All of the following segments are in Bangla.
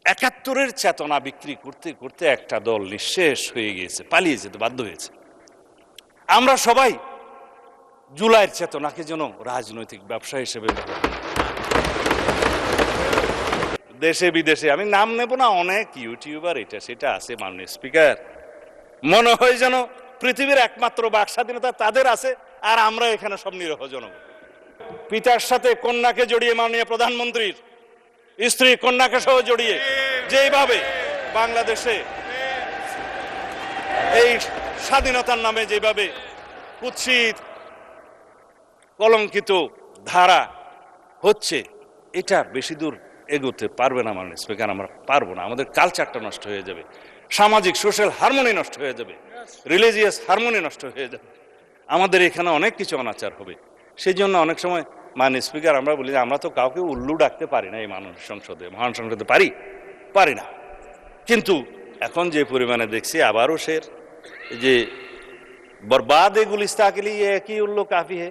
৭১-এর চেতনা বিক্রি করতে করতে একটা দল নিঃশেষ হয়ে গিয়েছে, পালিয়ে যেতে বাধ্য হয়েছে। আমরা সবাই জুলাইয়ের চেতনাকে যেন রাজনৈতিক ব্যবসা হিসেবে, দেশে বিদেশে আমি নাম নেব না, অনেক ইউটিউবার এটা সেটা আছে, মাননীয় স্পিকার, মনে হয় যেন পৃথিবীর একমাত্র বাক স্বাধীনতা তাদের আছে আর আমরা এখানে সব নিরহ জনগণ। পিতার সাথে কন্যাকে জড়িয়ে মাননীয় প্রধানমন্ত্রীর স্ত্রী কন্যাকে সহ জড়িয়ে যেভাবে বাংলাদেশে এই স্বাধীনতার নামে যেভাবে কুৎসিত কলঙ্কিত ধারা হচ্ছে, এটা বেশি দূর এগোতে পারবে না মাননীয় স্পিকার, আমরা পারবো না। আমাদের কালচারটা নষ্ট হয়ে যাবে, সামাজিক সোশ্যাল হারমোনি নষ্ট হয়ে যাবে, রিলিজিয়াস হারমোনি নষ্ট হয়ে যাবে, আমাদের এখানে অনেক কিছু অনাচার হবে। সেই জন্য অনেক সময় মাননীয় স্পিকার আমরা বলি যে আমরা তো কাউকে উল্লু ডাকতে পারি না এই মাননীয় সংসদে, মহান সংসদে পারি না, কিন্তু এখন যে পরিমাণে দেখছি আবারও যে बर्बाद गुलिस्ता के लिए एक ही उल्लू काफी है।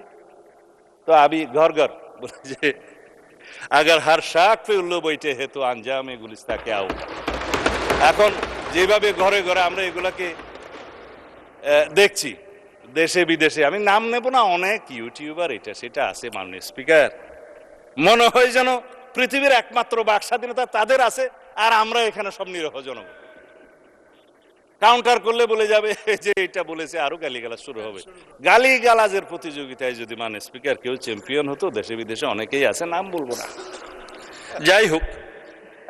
तो अभी घर घर बोले जे अगर हर शाख पे उल्लू बैठे हैं तो अंजाम गुलिस्ता क्या होगा। এখন যেভাবে ঘরে ঘরে আমরা এগুলাকে দেখছি দেশে বিদেশে, আমি নাম নেব না, অনেক ইউটিউবার এটা সেটা আছে, মাননীয় স্পিকার, মনে হয় যেন পৃথিবীর একমাত্র বাক স্বাধীনতা তাদের আছে আর আমরা এখানে সব নিরহ জনগণ। কাউন্টার করলে বলে যাবে যে এটা বলেছে, আরো গালিগালাজ শুরু হবে। গালিগালাজের প্রতিযোগিতায় যদি মাননীয় স্পিকার কেউ চ্যাম্পিয়ন হতো, দেশে বিদেশে অনেকেই আছে, নাম বলবো না। যাই হোক,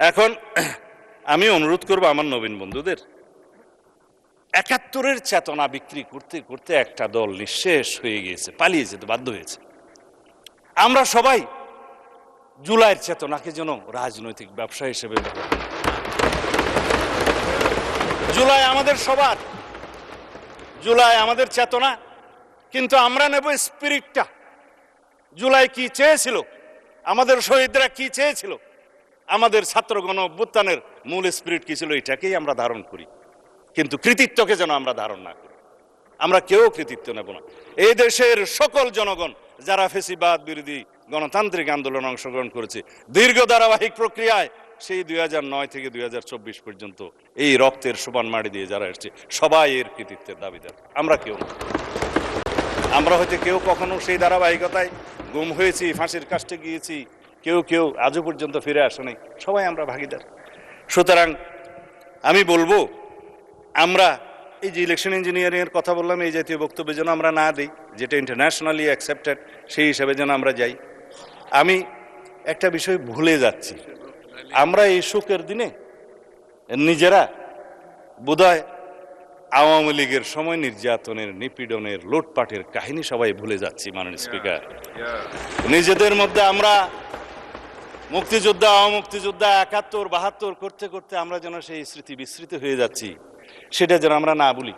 এখন আমি অনুরোধ করবো আমার নবীন বন্ধুদের, ৭১-এর চেতনা বিক্রি করতে করতে একটা দল নিঃশেষ হয়ে গিয়েছে, পালিয়ে যেতে বাধ্য হয়েছে। আমরা সবাই জুলাইয়ের চেতনাকে যেন রাজনৈতিক ব্যবসা হিসেবে, জুলাই আমাদের সবার, জুলাই আমাদের চেতনা, কিন্তু আমরা নেব স্পিরিটটা। জুলাই কি চেয়েছিল, আমাদের শহীদরা কি চেয়েছিল, আমাদের ছাত্র গণ অভ্যুত্থানের মূল স্পিরিট কি ছিল, এটাকেই আমরা ধারণ করি, কিন্তু কৃতিত্বকে যেন আমরা ধারণ না করি। আমরা কেউ কৃতিত্ব নেব না। এই দেশের সকল জনগণ যারা ফেসিবাদ বিরোধী গণতান্ত্রিক আন্দোলনে অংশগ্রহণ করেছে দীর্ঘ ধারাবাহিক প্রক্রিয়ায়, সেই 2009 থেকে 2024 পর্যন্ত এই রক্তের সোপান মাটি দিয়ে যারা এসছে, সবাই এর কৃতিত্বের দাবিদার, আমরা কেউ না। আমরা হয়তো কেউ কখনো সেই ধারাবাহিকতায় গুম হয়েছি, ফাঁসির কাস্টে গিয়েছি, কেউ আজও পর্যন্ত ফিরে আসে নাই, সবাই আমরা ভাগিদার। সুতরাং আমি বলবো, আমরা এই যে ইলেকশন ইঞ্জিনিয়ারিং এর কথা বললাম, এই জাতীয় বক্তব্য যেন আমরা না দিই, যেটা ইন্টারন্যাশনালি অ্যাকসেপ্টেড, সেই হিসাবে যেন আমরা যাই। আমি একটা বিষয় ভুলে যাচ্ছি, আমরা এই শোকের দিনে নিজেরা বোধহয় আওয়ামী লীগের সময় নির্যাতনের, নিপীড়নের, লুটপাটের কাহিনী সবাই ভুলে যাচ্ছি। মাননীয় স্পিকার, নিজেদের মধ্যে আমরা মুক্তিযোদ্ধা, অমুক্তিযোদ্ধা, ৭১, ৭২ করতে করতে আমরা যেন সেই স্মৃতি বিস্মৃত হয়ে যাচ্ছি, সেটা যেন আমরা না বলি।